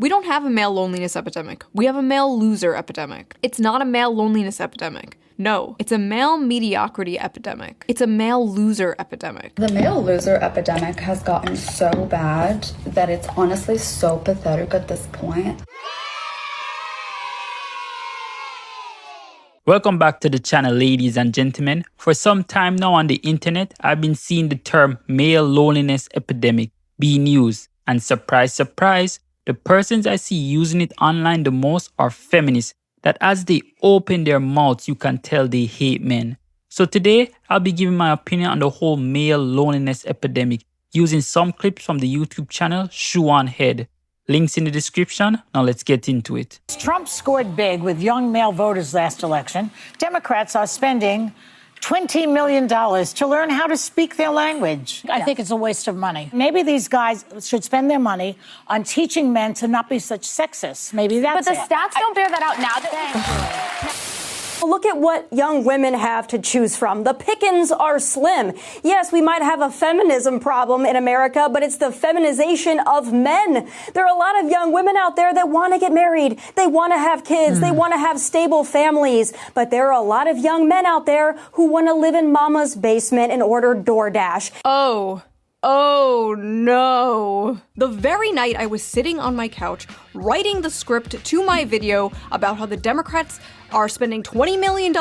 We don't have a male loneliness epidemic. We have a male loser epidemic. It's not a male loneliness epidemic. No, it's a male mediocrity epidemic. It's a male loser epidemic. The male loser epidemic has gotten so bad that it's honestly so pathetic at this point. Welcome back to the channel, ladies and gentlemen. For some time now on the internet, I've been seeing the term male loneliness epidemic being used. And surprise, surprise, the persons I see using it online the most are feminists that as they open their mouths, you can tell they hate men. So today, I'll be giving my opinion on the whole male loneliness epidemic using some clips from the YouTube channel ShoeOnHead. Links in the description. Now let's get into it. Trump scored big with young male voters last election. Democrats are spending $20 million to learn how to speak their language. I think it's a waste of money. Maybe these guys should spend their money on teaching men to not be such sexists. Maybe that's it. But the stats don't bear that out now. Look at what young women have to choose from. The pickings are slim. Yes, we might have a feminism problem in America, but it's the feminization of men. There are a lot of young women out there that want to get married. They want to have kids. They want to have stable families. But there are a lot of young men out there who want to live in mama's basement and order DoorDash. Oh no. The very night I was sitting on my couch writing the script to my video about how the Democrats are spending $20 million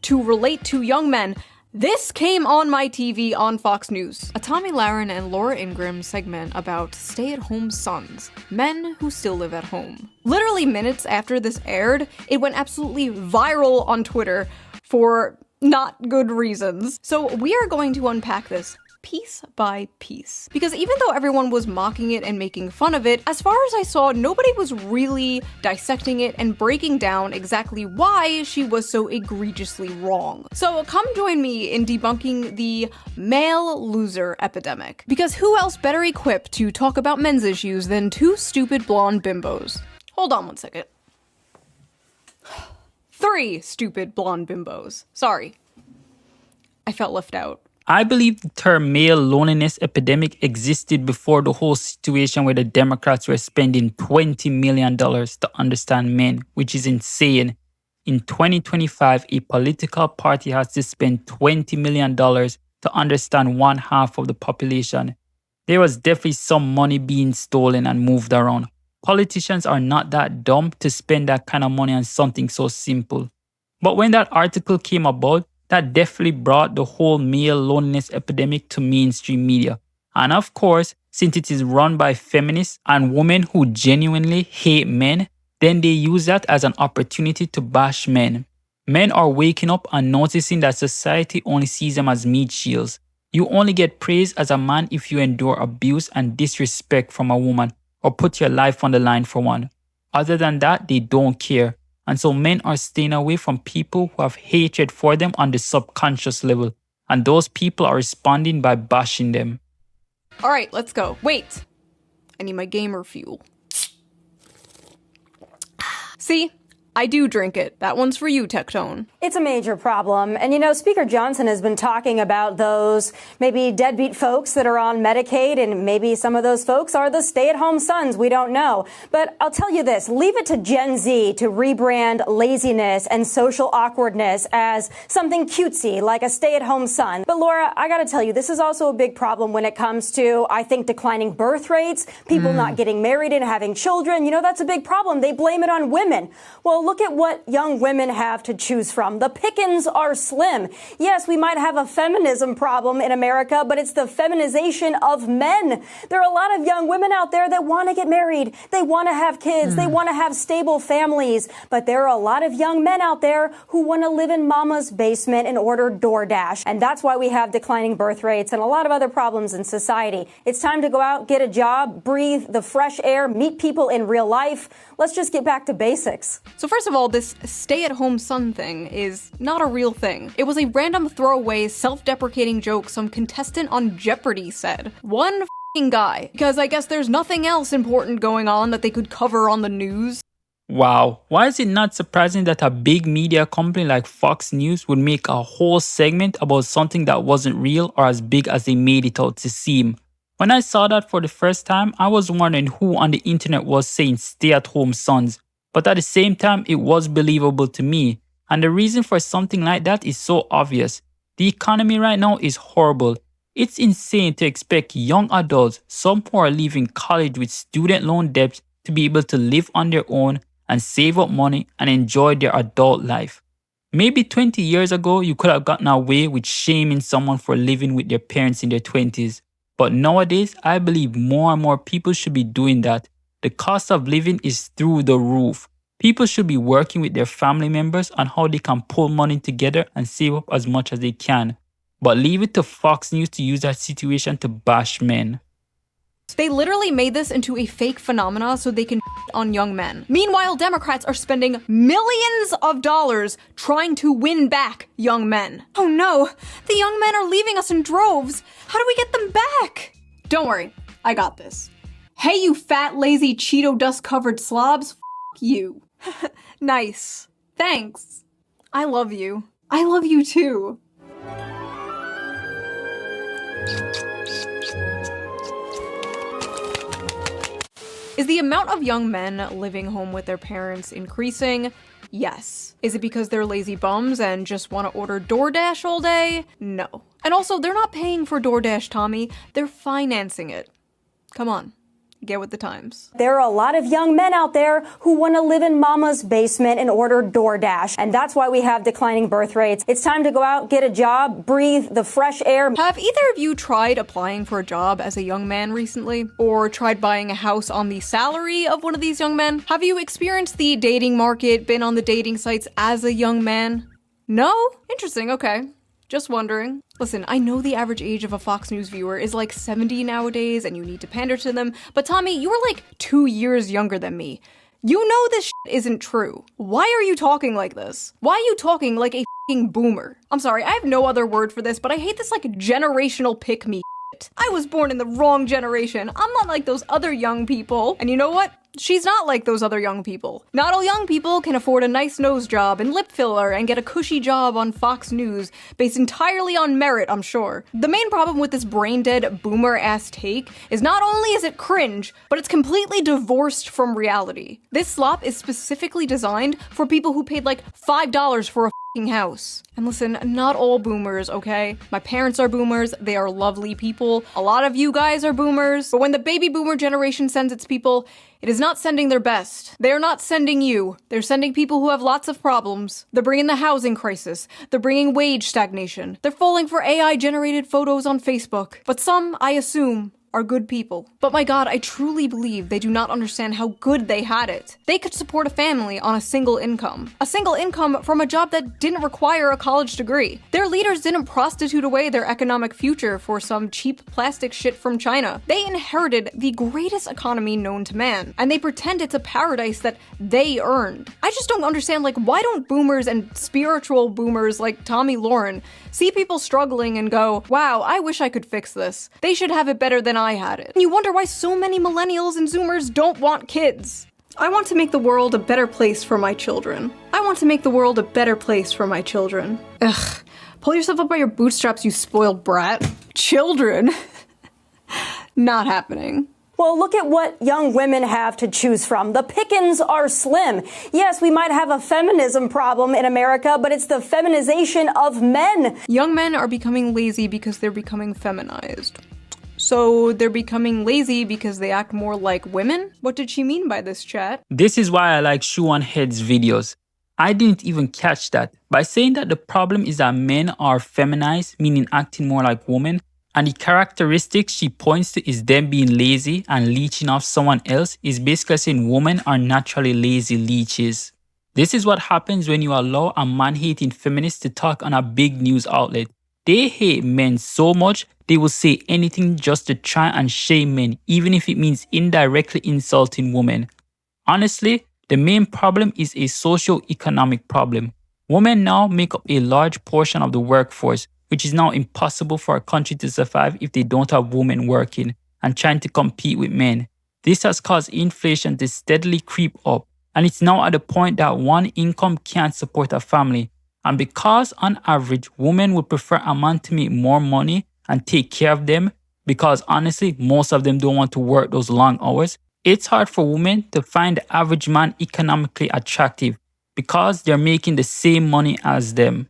to relate to young men, this came on my TV on Fox News. A Tommy Lahren and Laura Ingraham segment about stay-at-home sons, men who still live at home. Literally minutes after this aired, it went absolutely viral on Twitter for not good reasons. So we are going to unpack this piece by piece. Because even though everyone was mocking it and making fun of it, as far as I saw, nobody was really dissecting it and breaking down exactly why she was so egregiously wrong. So come join me in debunking the male loser epidemic. Because who else better equipped to talk about men's issues than two stupid blonde bimbos? Hold on one second. 3 stupid blonde bimbos. Sorry. I felt left out. I believe the term male loneliness epidemic existed before the whole situation where the Democrats were spending $20 million to understand men, which is insane. In 2025, a political party has to spend $20 million to understand one half of the population. There was definitely some money being stolen and moved around. Politicians are not that dumb to spend that kind of money on something so simple. But when that article came about, that definitely brought the whole male loneliness epidemic to mainstream media. And of course, since it is run by feminists and women who genuinely hate men, then they use that as an opportunity to bash men. Men are waking up and noticing that society only sees them as meat shields. You only get praise as a man if you endure abuse and disrespect from a woman or put your life on the line for one. Other than that, they don't care. And so men are staying away from people who have hatred for them on the subconscious level. And those people are responding by bashing them. Alright, let's go. Wait. I need my gamer fuel. See? I do drink it. That one's for you, Tectone. It's a major problem. And you know, Speaker Johnson has been talking about those maybe deadbeat folks that are on Medicaid, and maybe some of those folks are the stay-at-home sons. We don't know. But I'll tell you this, leave it to Gen Z to rebrand laziness and social awkwardness as something cutesy, like a stay-at-home son. But Laura, I gotta tell you, this is also a big problem when it comes to, I think, declining birth rates, people not getting married and having children. You know, that's a big problem. They blame it on women. Well, look at what young women have to choose from. The pickings are slim. Yes, we might have a feminism problem in America, but it's the feminization of men. There are a lot of young women out there that want to get married. They want to have kids. They want to have stable families. But there are a lot of young men out there who want to live in mama's basement and order DoorDash. And that's why we have declining birth rates and a lot of other problems in society. It's time to go out, get a job, breathe the fresh air, meet people in real life. Let's just get back to basics. So first of all, this stay-at-home son thing is not a real thing. It was a random throwaway, self-deprecating joke some contestant on Jeopardy said. One f***ing guy. Because I guess there's nothing else important going on that they could cover on the news. Wow, why is it not surprising that a big media company like Fox News would make a whole segment about something that wasn't real or as big as they made it out to seem? When I saw that for the first time, I was wondering who on the internet was saying stay-at-home sons, but at the same time, it was believable to me. And the reason for something like that is so obvious. The economy right now is horrible. It's insane to expect young adults, some who are leaving college with student loan debts, to be able to live on their own and save up money and enjoy their adult life. Maybe 20 years ago, you could have gotten away with shaming someone for living with their parents in their 20s. But nowadays, I believe more and more people should be doing that. The cost of living is through the roof. People should be working with their family members on how they can pull money together and save up as much as they can. But leave it to Fox News to use that situation to bash men. They literally made this into a fake phenomena so they can on young men. Meanwhile, Democrats are spending millions of dollars trying to win back young men. Oh no, the young men are leaving us in droves. How do we get them back? Don't worry, I got this. Hey, you fat, lazy, Cheeto dust-covered slobs, f*** you. Nice. Thanks. I love you. I love you too. Is the amount of young men living home with their parents increasing? Yes. Is it because they're lazy bums and just want to order DoorDash all day? No. And also, they're not paying for DoorDash, Tommy. They're financing it. Come on. Get with the times. There are a lot of young men out there who want to live in mama's basement and order DoorDash. And that's why we have declining birth rates. It's time to go out, get a job, breathe the fresh air. Have either of you tried applying for a job as a young man recently? Or tried buying a house on the salary of one of these young men? Have you experienced the dating market, been on the dating sites as a young man? No? Interesting, okay. Just wondering. Listen, I know the average age of a Fox News viewer is like 70 nowadays and you need to pander to them, but Tommy, you are like 2 years younger than me. You know this shit isn't true. Why are you talking like this? Why are you talking like a f***ing boomer? I'm sorry, I have no other word for this, but I hate this like generational pick-me shit. I was born in the wrong generation. I'm not like those other young people. And you know what? She's not like those other young people. Not all young people can afford a nice nose job and lip filler and get a cushy job on Fox News based entirely on merit, I'm sure. The main problem with this brain-dead boomer-ass take is not only is it cringe, but it's completely divorced from reality. This slop is specifically designed for people who paid like $5 for a f***ing house. And listen, not all boomers, okay? My parents are boomers, they are lovely people. A lot of you guys are boomers, but when the baby boomer generation sends its people, it is not sending their best. They are not sending you. They're sending people who have lots of problems. They're bringing the housing crisis. They're bringing wage stagnation. They're falling for AI-generated photos on Facebook. But some, I assume, are good people. But my god, I truly believe they do not understand how good they had it. They could support a family on a single income. A single income from a job that didn't require a college degree. Their leaders didn't prostitute away their economic future for some cheap plastic shit from China. They inherited the greatest economy known to man, and they pretend it's a paradise that they earned. I just don't understand, like, why don't boomers and spiritual boomers like Tommy Lauren see people struggling and go, wow, I wish I could fix this. They should have it better than I had it. And you wonder why so many millennials and zoomers don't want kids. I want to make the world a better place for my children. I want to make the world a better place for my children. Ugh. Pull yourself up by your bootstraps, you spoiled brat. Children. Not happening. Well, look at what young women have to choose from. The pickings are slim. Yes, we might have a feminism problem in America, but it's the feminization of men. Young men are becoming lazy because they're becoming feminized. So they're becoming lazy because they act more like women? What did she mean by this, chat? This is why I like ShoeOnHead's videos. I didn't even catch that. By saying that the problem is that men are feminized, meaning acting more like women, and the characteristics she points to is them being lazy and leeching off someone else, is basically saying women are naturally lazy leeches. This is what happens when you allow a man-hating feminist to talk on a big news outlet. They hate men so much, they will say anything just to try and shame men, even if it means indirectly insulting women. Honestly, the main problem is a socio-economic problem. Women now make up a large portion of the workforce, which is now impossible for a country to survive if they don't have women working and trying to compete with men. This has caused inflation to steadily creep up, and it's now at the point that one income can't support a family. And because on average, women would prefer a man to make more money and take care of them, because honestly, most of them don't want to work those long hours. It's hard for women to find the average man economically attractive because they're making the same money as them.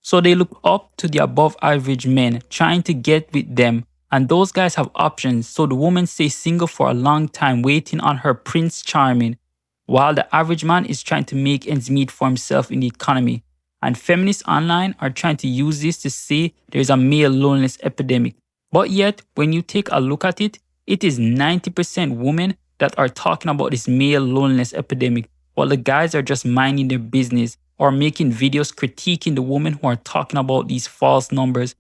So they look up to the above average men trying to get with them, and those guys have options, so the woman stays single for a long time waiting on her Prince Charming, while the average man is trying to make ends meet for himself in the economy. And feminists online are trying to use this to say there's a male loneliness epidemic. But yet, when you take a look at it, it is 90% women that are talking about this male loneliness epidemic, while the guys are just minding their business or making videos critiquing the women who are talking about these false numbers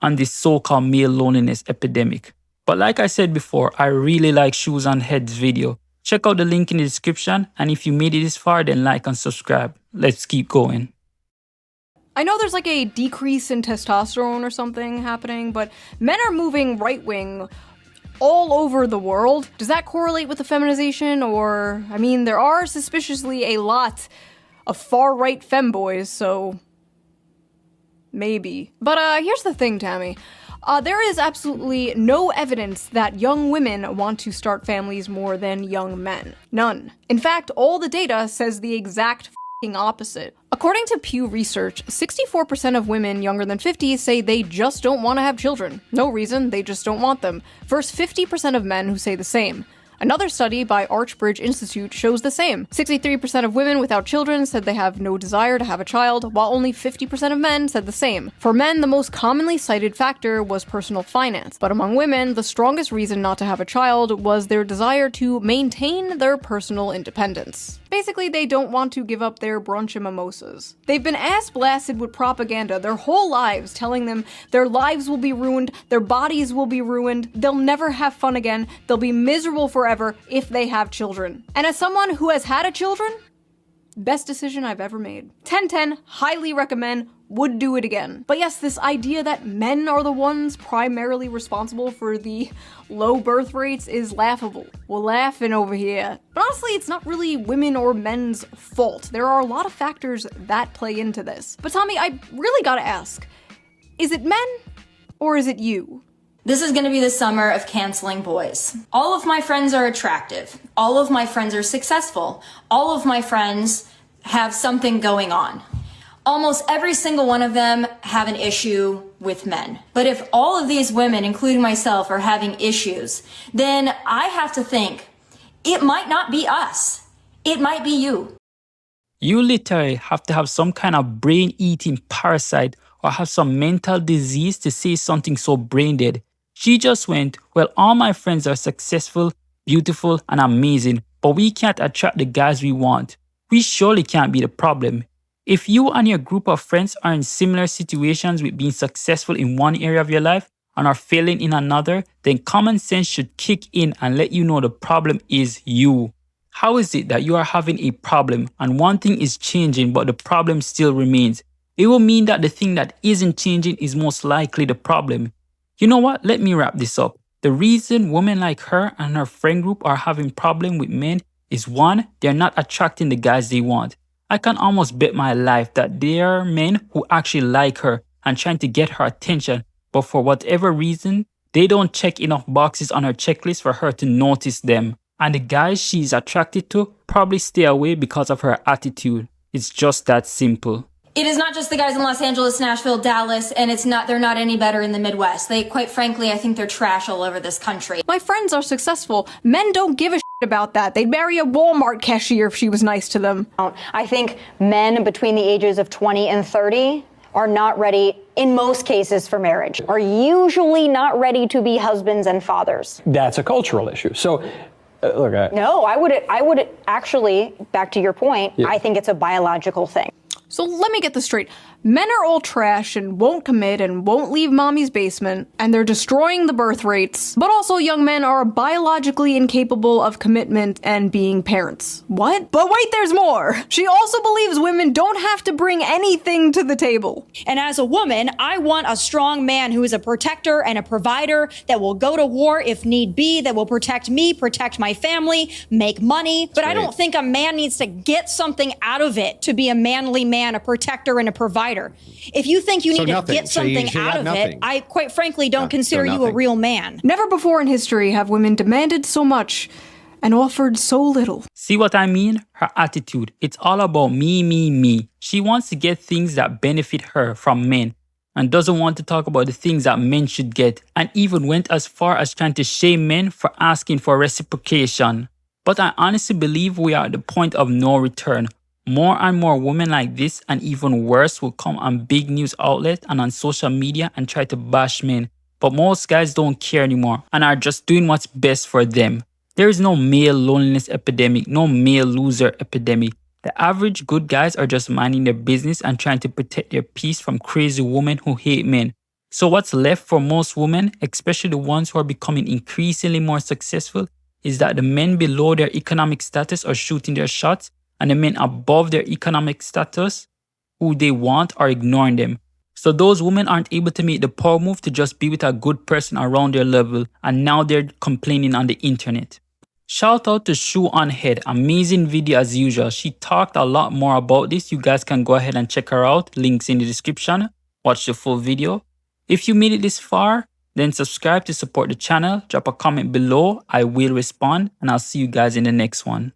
on this so-called male loneliness epidemic. But like I said before, I really like ShoeOnHead's video. Check out the link in the description, and if you made it this far, then like and subscribe. Let's keep going. I know there's like a decrease in testosterone or something happening, but men are moving right-wing all over the world. Does that correlate with the feminization? Or, I mean, there are suspiciously a lot of far-right femboys, so maybe. But here's the thing, Tammy. There is absolutely no evidence that young women want to start families more than young men. None. In fact, all the data says the exact opposite. According to Pew Research, 64% of women younger than 50 say they just don't want to have children. No reason, they just don't want them. Versus 50% of men who say the same. Another study by Archbridge Institute shows the same. 63% of women without children said they have no desire to have a child, while only 50% of men said the same. For men, the most commonly cited factor was personal finance, but among women, the strongest reason not to have a child was their desire to maintain their personal independence. Basically, they don't want to give up their brunch and mimosas. They've been ass-blasted with propaganda their whole lives, telling them their lives will be ruined, their bodies will be ruined, they'll never have fun again, they'll be miserable forever if they have children. And as someone who has had a children, best decision I've ever made. 10/10, highly recommend, would do it again. But yes, this idea that men are the ones primarily responsible for the low birth rates is laughable. We're laughing over here. But honestly, it's not really women or men's fault. There are a lot of factors that play into this. But Tommy, I really gotta ask, is it men or is it you? This is gonna be the summer of canceling boys. All of my friends are attractive. All of my friends are successful. All of my friends have something going on. Almost every single one of them have an issue with men. But if all of these women, including myself, are having issues, then I have to think, it might not be us. It might be you. You literally have to have some kind of brain-eating parasite or have some mental disease to say something so brain-dead. She just went, well, all my friends are successful, beautiful, and amazing, but we can't attract the guys we want. We surely can't be the problem. If you and your group of friends are in similar situations with being successful in one area of your life and are failing in another, then common sense should kick in and let you know the problem is you. How is it that you are having a problem and one thing is changing but the problem still remains? It will mean that the thing that isn't changing is most likely the problem. You know what? Let me wrap this up. The reason women like her and her friend group are having problem with men is one, they're not attracting the guys they want. I can almost bet my life that there are men who actually like her and trying to get her attention, but for whatever reason, they don't check enough boxes on her checklist for her to notice them. And the guys she's attracted to probably stay away because of her attitude. It's just that simple. It is not just the guys in Los Angeles, Nashville, Dallas, and they're not any better in the Midwest. Quite frankly, I think they're trash all over this country. My friends are successful. Men don't give a shit about that. They'd marry a Walmart cashier if she was nice to them. I think men between the ages of 20 and 30 are not ready, in most cases, for marriage, are usually not ready to be husbands and fathers. That's a cultural issue. So, look, No, I would actually, back to your point, Yeah. I think it's a biological thing. So let me get this straight. Men are all trash and won't commit and won't leave mommy's basement, and they're destroying the birth rates. But also young men are biologically incapable of commitment and being parents. What? But wait, there's more! She also believes women don't have to bring anything to the table. And as a woman, I want a strong man who is a protector and a provider that will go to war if need be, that will protect me, protect my family, make money. But I don't think a man needs to get something out of it to be a manly man. man, a protector, and a provider. If you think you need to get something out of it, I quite frankly don't consider you a real man. Never before in history have women demanded so much and offered so little. See what I mean? Her attitude. It's all about me, me, me. She wants to get things that benefit her from men and doesn't want to talk about the things that men should get, and even went as far as trying to shame men for asking for reciprocation. But I honestly believe we are at the point of no return. More and more women like this, and even worse, will come on big news outlets and on social media and try to bash men. But most guys don't care anymore and are just doing what's best for them. There is no male loneliness epidemic, no male loser epidemic. The average good guys are just minding their business and trying to protect their peace from crazy women who hate men. So what's left for most women, especially the ones who are becoming increasingly more successful, is that the men below their economic status are shooting their shots, and the men above their economic status, who they want, are ignoring them. So those women aren't able to make the power move to just be with a good person around their level, and now they're complaining on the internet. Shout out to ShoeOnHead, amazing video as usual. She talked a lot more about this. You guys can go ahead and check her out. Links in the description. Watch the full video. If you made it this far, then subscribe to support the channel. Drop a comment below. I will respond, and I'll see you guys in the next one.